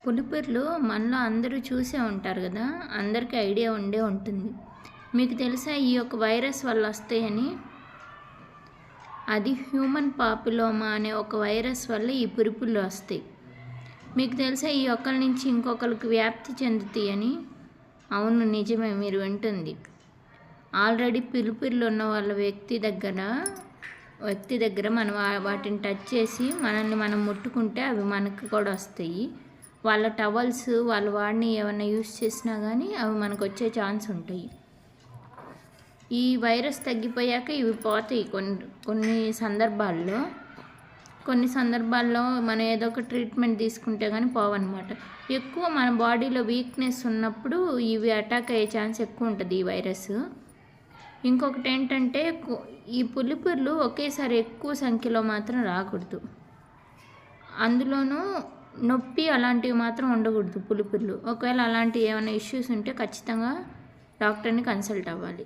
పులిపిర్లు మనలో అందరూ చూసే ఉంటారు కదా! అందరికీ ఐడియా ఉండే ఉంటుంది. మీకు తెలుసా ఈ యొక్క వైరస్ వల్ల వస్తాయని? అది హ్యూమన్ పాపిలోమా అనే ఒక వైరస్ వల్ల ఈ పులిపిర్లు వస్తాయి. మీకు తెలుసా ఈ ఒకరి నుంచి ఇంకొకరికి వ్యాప్తి చెందుతాయని? అవును, నిజమే మీరు వింటుంది. ఆల్రెడీ పులిపిర్లు ఉన్న వాళ్ళ వ్యక్తి దగ్గర మనం వాటిని టచ్ చేసి మనల్ని మనం ముట్టుకుంటే అవి మనకు కూడా వస్తాయి. వాళ్ళ టవల్స్ వాళ్ళు వాడిని ఏమైనా యూస్ చేసినా కానీ అవి మనకు వచ్చే ఛాన్స్ ఉంటాయి. ఈ వైరస్ తగ్గిపోయాక ఇవి పోతాయి కొన్ని సందర్భాల్లో మనం ఏదో ఒక ట్రీట్మెంట్ తీసుకుంటే కానీ పోవన్నమాట. ఎక్కువ మన బాడీలో వీక్నెస్ ఉన్నప్పుడు ఇవి అటాక్ అయ్యే ఛాన్స్ ఎక్కువ ఉంటుంది ఈ వైరస్. ఇంకొకటి ఏంటంటే ఈ పులిపిర్లు ఒకేసారి ఎక్కువ సంఖ్యలో మాత్రం రాకూడదు. అందులోనూ నొప్పి అలాంటివి మాత్రం ఉండకూడదు పులిపిర్లు. ఒకవేళ అలాంటివి ఏమైనా ఇష్యూస్ ఉంటే ఖచ్చితంగా డాక్టర్ని కన్సల్ట్ అవ్వాలి.